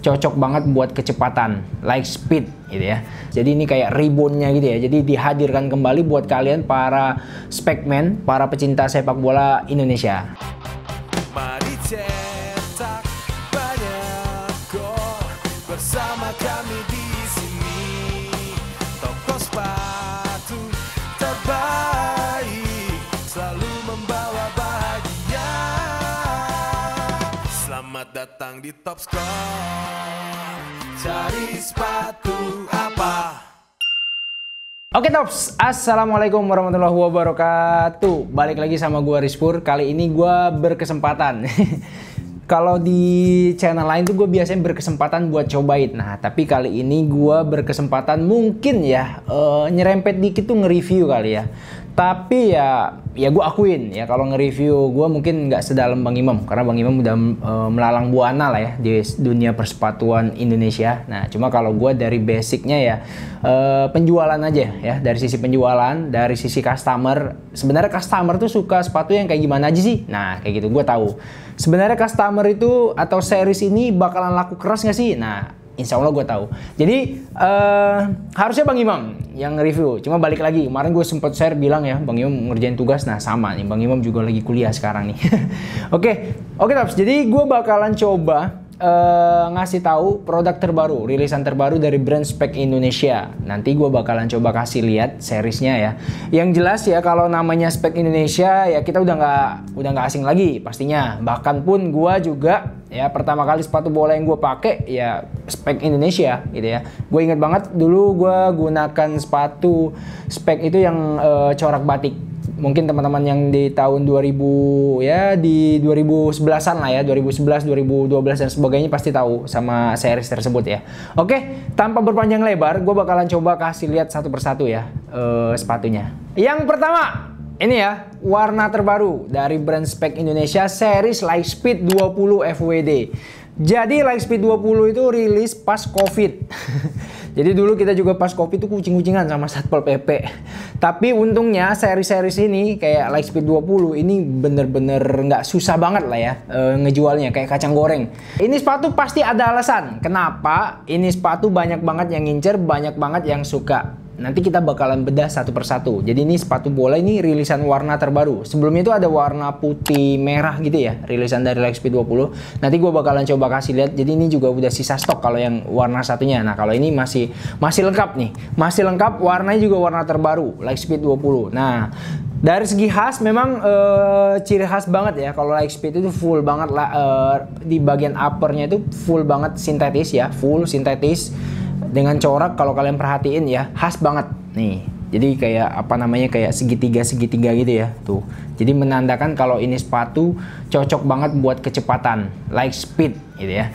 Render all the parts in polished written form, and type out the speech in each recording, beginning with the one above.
cocok banget buat kecepatan, like speed gitu ya. Jadi ini kayak reboundnya gitu ya. Jadi dihadirkan kembali buat kalian para spekmen, para pecinta sepak bola Indonesia. Mari cetak banyak gol bersama kami di sini. Toko sepatu terbaik selalu membawa bahagia. Selamat datang di Top Score. Cari sepatu apa? Oke Tops, Assalamualaikum warahmatullahi wabarakatuh. Balik lagi sama gua Rizpur. Kali ini gua berkesempatan kalau di channel lain tuh gue biasanya berkesempatan buat cobain. Nah tapi kali ini gue berkesempatan mungkin ya nyerempet dikit tuh nge-review kali ya. Tapi ya gue akuin ya kalau nge-review gue mungkin nggak sedalam Bang Imam, karena Bang Imam udah melalang buana lah ya di dunia persepatuan Indonesia. Nah cuma kalau gue dari basicnya ya penjualan aja ya, dari sisi penjualan, dari sisi customer. Sebenarnya customer tuh suka sepatu yang kayak gimana aja sih? Nah kayak gitu gue tahu. Sebenarnya customer itu atau series ini bakalan laku keras nggak sih? Nah insya Allah gue tahu. Jadi harusnya Bang Imam yang review. Cuma balik lagi, kemarin gue sempat share bilang ya Bang Imam ngerjain tugas. Nah sama nih, Bang Imam juga lagi kuliah sekarang nih. Oke Tops. Jadi gue bakalan coba ngasih tahu produk terbaru, rilisan terbaru dari brand Speck Indonesia. Nanti gue bakalan coba kasih lihat seriesnya ya. Yang jelas ya kalau namanya Speck Indonesia ya kita udah nggak asing lagi pastinya. Bahkan pun gue juga ya pertama kali sepatu bola yang gue pakai ya Speck Indonesia gitu ya. Gue inget banget dulu gue gunakan sepatu Speck itu yang corak batik. Mungkin teman-teman yang di tahun 2000 ya di 2011-an lah ya, 2011, 2012 dan sebagainya pasti tahu sama series tersebut ya. Oke, tanpa berpanjang lebar, gue bakalan coba kasih lihat satu persatu ya sepatunya. Yang pertama, ini ya warna terbaru dari brand Speck Indonesia, series Lightspeed 20 FWD. Jadi Lightspeed 20 itu rilis pas COVID. Jadi dulu kita juga pas COVID tuh kucing-kucingan sama Satpol PP. Tapi untungnya seri-series ini kayak Lightspeed 20 ini bener-bener nggak susah banget lah ya ngejualnya kayak kacang goreng. Ini sepatu pasti ada alasan kenapa ini sepatu banyak banget yang ngincer, banyak banget yang suka. Nanti kita bakalan bedah satu persatu. Jadi ini sepatu bola ini rilisan warna terbaru. Sebelumnya itu ada warna putih merah gitu ya, rilisan dari Lightspeed 20. Nanti gue bakalan coba kasih lihat. Jadi ini juga udah sisa stok kalau yang warna satunya. Nah kalau ini masih lengkap nih, masih lengkap. Warnanya juga warna terbaru Lightspeed 20. Nah dari segi khas memang ciri khas banget ya. Kalau Lightspeed itu full banget lah di bagian uppernya itu full banget sintetis ya, full sintetis. Dengan corak kalau kalian perhatiin ya khas banget nih. Jadi kayak apa namanya kayak segitiga gitu ya tuh. Jadi menandakan kalau ini sepatu cocok banget buat kecepatan, like speed gitu ya.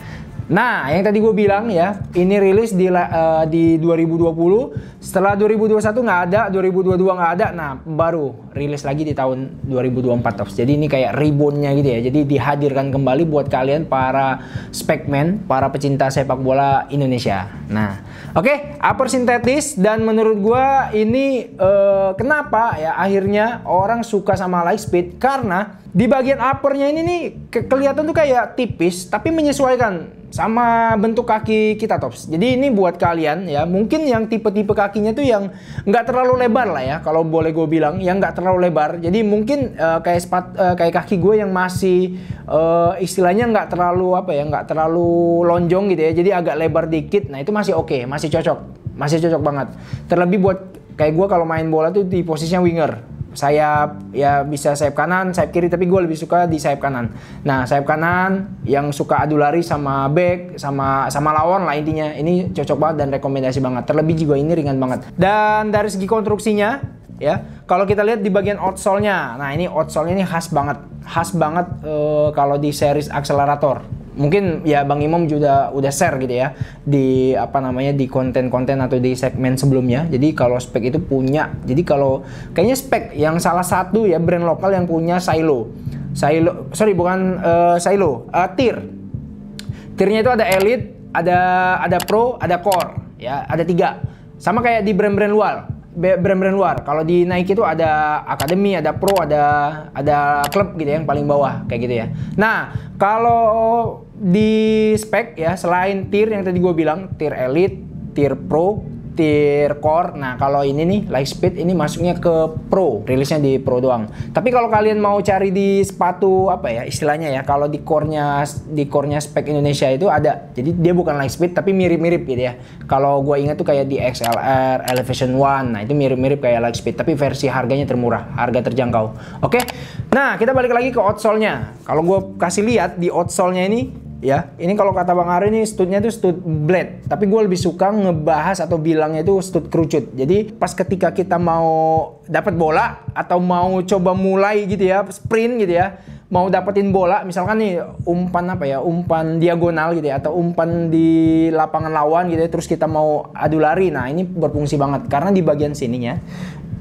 Nah yang tadi gue bilang ya ini rilis di 2020. Setelah 2021 nggak ada, 2022 nggak ada. Nah baru rilis lagi di tahun 2024 Tops. Jadi ini kayak reboundnya gitu ya. Jadi dihadirkan kembali buat kalian para spekmen, para pecinta sepak bola Indonesia. Nah oke, upper sintetis dan menurut gue ini kenapa ya akhirnya orang suka sama Lightspeed, karena di bagian uppernya ini nih kelihatan tuh kayak tipis tapi menyesuaikan sama bentuk kaki kita Tops. Jadi ini buat kalian ya mungkin yang tipe-tipe kakinya tuh yang nggak terlalu lebar lah ya, kalau boleh gue bilang yang nggak terlalu lebar. Jadi mungkin kayak kaki gue yang masih istilahnya nggak terlalu apa ya, nggak terlalu lonjong gitu ya. Jadi agak lebar dikit. Nah itu masih oke, masih cocok banget. Terlebih buat kayak gue kalau main bola tuh di posisinya winger. Sayap ya bisa sayap kanan, sayap kiri, tapi gue lebih suka di sayap kanan. Nah sayap kanan yang suka adu lari sama back sama lawan lah intinya, ini cocok banget dan rekomendasi banget. Terlebih juga ini ringan banget. Dan dari segi konstruksinya ya, kalau kita lihat di bagian outsole-nya, nah ini outsole-nya ini khas banget kalau di series akselerator. Mungkin ya Bang Imam juga udah share gitu ya di apa namanya di konten-konten atau di segmen sebelumnya. Jadi kalau Speck itu punya, jadi kalau kayaknya Speck yang salah satu ya brand lokal yang punya silo, tiernya itu ada elite, ada pro, ada core ya, ada 3. Sama kayak di brand-brand luar. brand-brand luar. Kalau di Nike itu ada Academy, ada Pro, ada klub gitu ya, yang paling bawah kayak gitu ya. Nah, kalau di spek ya, selain tier yang tadi gue bilang, tier Elite, tier Pro, tier Core. Nah, kalau ini nih Lightspeed ini masuknya ke Pro, rilisnya di Pro doang. Tapi kalau kalian mau cari di sepatu apa ya istilahnya ya, kalau di core-nya spek Indonesia itu ada. Jadi dia bukan Lightspeed tapi mirip-mirip gitu ya. Kalau gue ingat tuh kayak di XLR, Elevation One. Nah, itu mirip-mirip kayak Lightspeed tapi versi harganya termurah, harga terjangkau. Oke. Nah, kita balik lagi ke outsole-nya. Kalau gue kasih lihat di outsole-nya ini ya, ini kalau kata Bang Ari ini studnya itu stud blade, tapi gue lebih suka ngebahas atau bilangnya itu stud kerucut. Jadi pas ketika kita mau dapat bola atau mau coba mulai gitu ya, sprint gitu ya, mau dapetin bola, misalkan nih umpan apa ya, umpan diagonal gitu ya, atau umpan di lapangan lawan gitu ya, terus kita mau adu lari. Nah, ini berfungsi banget karena di bagian sininya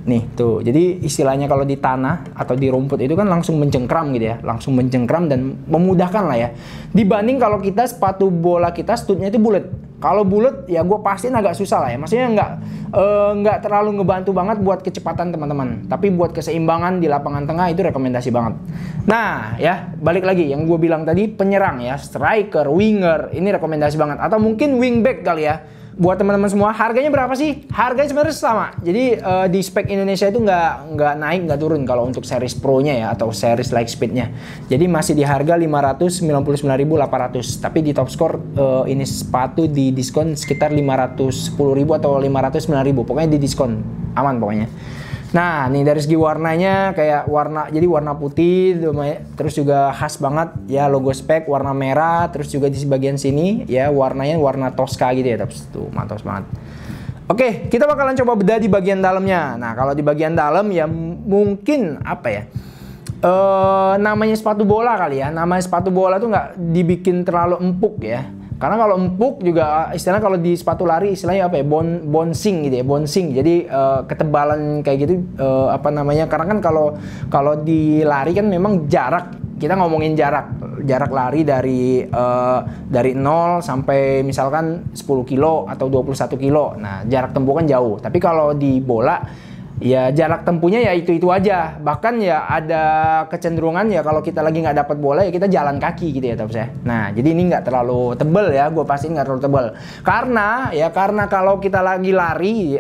nih tuh, jadi istilahnya kalau di tanah atau di rumput itu kan langsung mencengkram gitu ya, langsung mencengkram dan memudahkan lah ya. Dibanding kalau kita sepatu bola kita studnya itu bulat. Kalau bulat ya gue pastiin agak susah lah ya. Maksudnya nggak terlalu ngebantu banget buat kecepatan teman-teman. Tapi buat keseimbangan di lapangan tengah itu rekomendasi banget. Nah ya balik lagi yang gue bilang tadi, penyerang ya, striker, winger ini rekomendasi banget. Atau mungkin wingback kali ya. Buat teman-teman semua, harganya berapa sih? Harganya sebenarnya sama. Jadi di spek Indonesia itu nggak naik, nggak turun kalau untuk series Pro-nya ya, atau series Lightspeed-nya. Jadi masih di harga 599.800. Tapi di Topscore ini sepatu di diskon sekitar 510.000 atau 509.000. Pokoknya di diskon, aman pokoknya. Nah, nih dari segi warnanya kayak jadi warna putih, terus juga khas banget ya, logo spek warna merah, terus juga di bagian sini ya warnanya warna Tosca gitu ya, tuh mantap banget. Oke, kita bakalan coba bedah di bagian dalamnya. Nah, kalau di bagian dalam ya mungkin apa ya? Namanya sepatu bola kali ya. Namanya sepatu bola tuh nggak dibikin terlalu empuk ya. Karena kalau empuk juga istilahnya kalau di sepatu lari istilahnya apa ya, bouncing gitu ya, bouncing. Jadi ketebalan kayak gitu apa namanya, karena kan kalau di lari kan memang jarak, kita ngomongin jarak lari dari 0 sampai misalkan 10 kilo atau 21 kilo. Nah, jarak tempuh kan jauh. Tapi kalau di bola ya jarak tempuhnya ya itu aja. Bahkan ya ada kecenderungan ya kalau kita lagi nggak dapat bola ya kita jalan kaki gitu ya Tops ya. Nah, jadi ini nggak terlalu tebel ya, gue pastiin nggak terlalu tebel. Karena kalau kita lagi lari,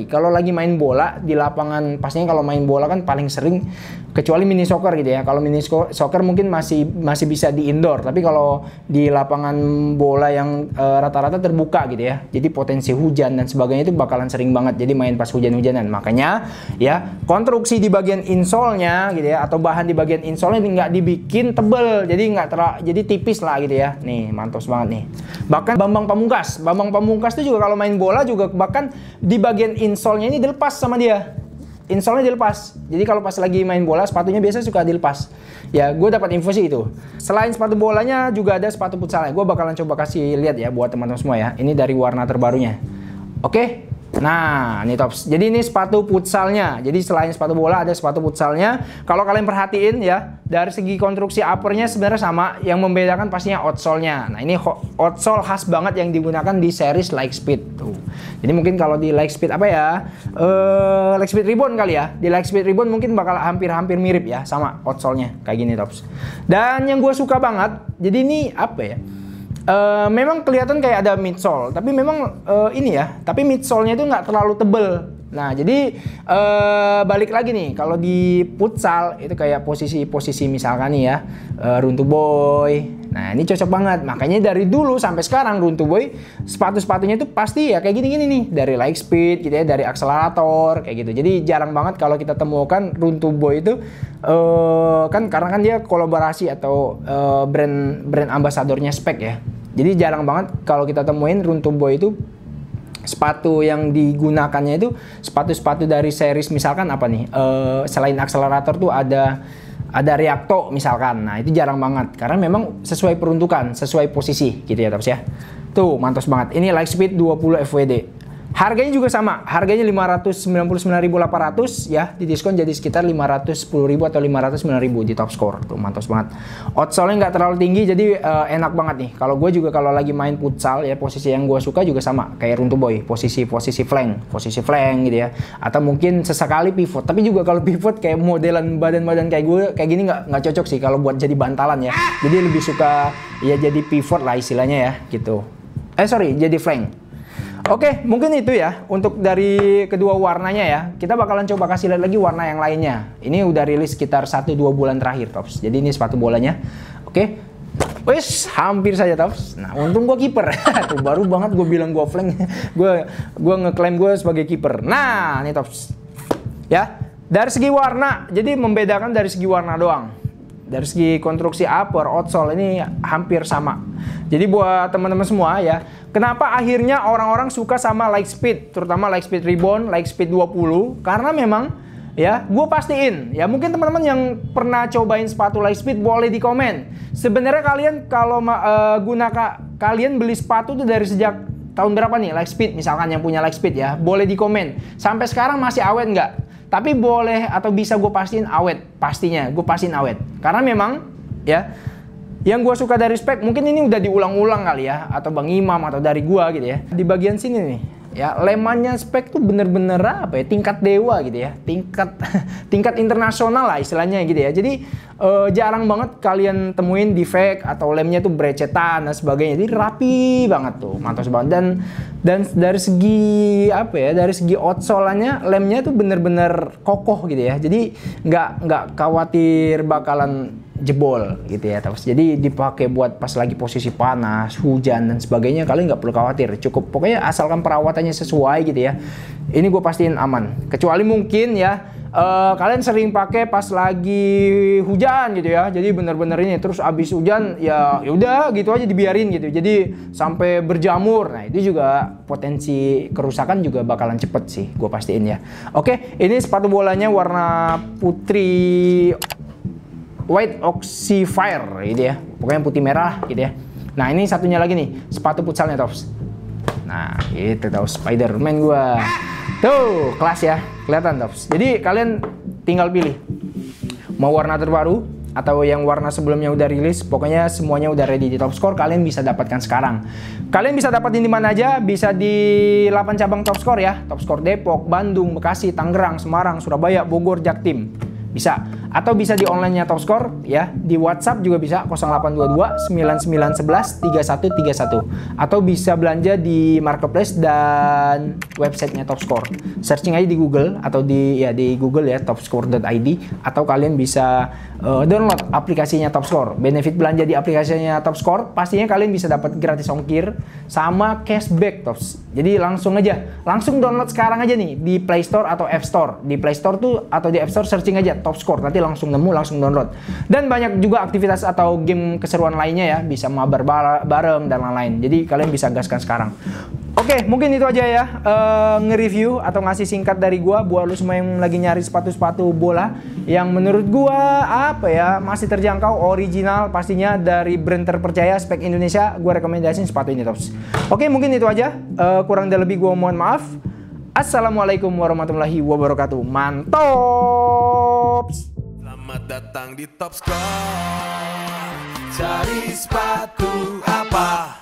kalau lagi main bola di lapangan, pastinya kalau main bola kan paling sering, kecuali mini soccer gitu ya. Kalau mini soccer mungkin masih bisa di indoor, tapi kalau di lapangan bola yang rata-rata terbuka gitu ya, jadi potensi hujan dan sebagainya itu bakalan sering banget. Jadi main pas hujan-hujanan. Makanya ya konstruksi di bagian insole-nya gitu ya, atau bahan di bagian insole-nya nggak dibikin tebel, jadi tipis lah gitu ya. Nih mantap banget nih. Bahkan Bambang Pamungkas itu juga kalau main bola juga bahkan di bagian insole-nya ini dilepas sama dia. Insole-nya dilepas. Jadi kalau pas lagi main bola sepatunya biasa suka dilepas. Ya gue dapat info sih itu. Selain sepatu bolanya juga ada sepatu futsalnya. Gue bakalan coba kasih lihat ya buat teman-teman semua ya. Ini dari warna terbarunya. Oke. Nah, ini Tops. Jadi ini sepatu futsalnya. Jadi selain sepatu bola ada sepatu futsalnya. Kalau kalian perhatiin ya, dari segi konstruksi uppernya sebenarnya sama. Yang membedakan pastinya outsole-nya. Nah, ini outsole khas banget yang digunakan di series Lightspeed tuh. Jadi mungkin kalau di Lightspeed apa ya? Lightspeed Ribbon kali ya. Di Lightspeed Ribbon mungkin bakal hampir mirip ya sama outsole-nya kayak gini Tops. Dan yang gue suka banget, jadi ini apa ya? Memang kelihatan kayak ada midsole, tapi memang tapi midsole-nya itu nggak terlalu tebel. Nah, jadi balik lagi nih, kalau di futsal itu kayak posisi misalkan nih ya, Runtuh Boy. Nah, ini cocok banget. Makanya dari dulu sampai sekarang Runtuh Boy sepatu-sepatunya itu pasti ya kayak gini-gini nih, dari Lightspeed gitu ya, dari akselerator kayak gitu. Jadi jarang banget kalau kita temukan Runtuh Boy itu kan karena kan dia kolaborasi atau brand ambasadornya spek ya. Jadi jarang banget kalau kita temuin Runtuh Boy itu sepatu yang digunakannya itu sepatu-sepatu dari series misalkan apa nih, selain akselerator tuh ada Reacto misalkan. Nah, itu jarang banget karena memang sesuai peruntukan, sesuai posisi gitu ya Tops ya. Tuh mantap banget. Ini Lightspeed 20 FWD. Harganya juga sama, harganya 599.800 ya, di diskon jadi sekitar 510.000 atau 509.000 di top score. Tuh mantap banget. Outsole-nya nggak terlalu tinggi, jadi enak banget nih. Kalau gue juga kalau lagi main futsal ya, posisi yang gue suka juga sama kayak Runtuh Boy, posisi flank gitu ya. Atau mungkin sesekali pivot. Tapi juga kalau pivot kayak modelan badan kayak gue kayak gini nggak cocok sih kalau buat jadi bantalan ya. Jadi lebih suka ya jadi pivot lah istilahnya ya gitu. Jadi flank. Oke, mungkin itu ya untuk dari kedua warnanya ya. Kita bakalan coba kasih lihat lagi warna yang lainnya. Ini udah rilis sekitar 1-2 bulan terakhir, Tops. Jadi ini sepatu bolanya. Oke. Wes, hampir saja, Tops. Nah, untung gue kiper. Tuh baru banget gue bilang gue flank. gue ngeklaim gue sebagai kiper. Nah, ini Tops. Ya, dari segi warna, jadi membedakan dari segi warna doang. Dari segi konstruksi upper, outsole ini hampir sama. Jadi buat teman-teman semua ya, kenapa akhirnya orang-orang suka sama Lightspeed, terutama Lightspeed Rebound, Lightspeed 20? Karena memang ya, gue pastiin ya, mungkin teman-teman yang pernah cobain sepatu Lightspeed boleh di komen. Sebenarnya kalian kalau kalian beli sepatu tuh dari sejak tahun berapa nih Lightspeed, misalkan yang punya Lightspeed ya, boleh di komen. Sampai sekarang masih awet nggak? Tapi boleh atau bisa gue pastiin awet, pastinya gue pastiin awet. Karena memang ya, yang gue suka dari spek, mungkin ini udah diulang-ulang kali ya, atau Bang Imam atau dari gue gitu ya. Di bagian sini nih, ya lemannya spek tuh bener-bener apa ya, tingkat dewa gitu ya, tingkat internasional lah istilahnya gitu ya. Jadi jarang banget kalian temuin defect atau lemnya tuh brecetan dan sebagainya. Jadi rapi banget tuh, mantap banget. Dan dari segi apa ya, dari segi outsole-nya lemnya tuh bener-bener kokoh gitu ya. Jadi nggak khawatir bakalan jebol gitu ya, terus jadi dipakai buat pas lagi posisi panas, hujan dan sebagainya, kalian nggak perlu khawatir, cukup pokoknya asalkan perawatannya sesuai gitu ya, ini gue pastiin aman. Kecuali mungkin ya kalian sering pakai pas lagi hujan gitu ya, jadi bener-bener ini terus abis hujan ya udah gitu aja dibiarin gitu, jadi sampai berjamur. Nah itu juga potensi kerusakan juga bakalan cepet sih, gue pastiin ya. Oke, ini sepatu bolanya warna putri White Oxyfire gitu ya, pokoknya putih merah gitu ya. Nah ini satunya lagi nih, sepatu futsalnya Tops. Nah itu Tops, Spiderman gua. Tuh kelas ya, kelihatan Tops. Jadi kalian tinggal pilih mau warna terbaru atau yang warna sebelumnya udah rilis, pokoknya semuanya udah ready di Top Score. Kalian bisa dapatkan sekarang. Kalian bisa dapatin di mana aja, bisa di 8 cabang Top Score ya, Top Score Depok, Bandung, Bekasi, Tangerang, Semarang, Surabaya, Bogor, Jaktim. Bisa, atau bisa di online-nya Top Score ya, di WhatsApp juga bisa 0822 9911 3131, atau bisa belanja di marketplace dan websitenya Top Score. Searching aja di Google atau di Google ya, topscore.id, atau kalian bisa download aplikasinya Top Score. Benefit belanja di aplikasinya Top Score, pastinya kalian bisa dapat gratis ongkir sama cashback Tops. Jadi langsung download sekarang aja nih di Play Store atau App Store. Di Play Store tuh atau di App Store searching aja Top Score, nanti langsung nemu, langsung download. Dan banyak juga aktivitas atau game keseruan lainnya ya, bisa mabar bareng dan lain-lain. Jadi kalian bisa gaskan sekarang. Oke, mungkin itu aja ya, nge-review atau ngasih singkat dari gua buat lu semua yang lagi nyari sepatu-sepatu bola yang menurut gua apa ya, masih terjangkau, original pastinya, dari brand terpercaya, spek Indonesia. Gua rekomendasiin sepatu ini Tops. Oke, mungkin itu aja, kurang dan lebih gua mohon maaf. Assalamualaikum warahmatullahi wabarakatuh. Mantap. Selamat datang di Top Score. Cari sepatu apa?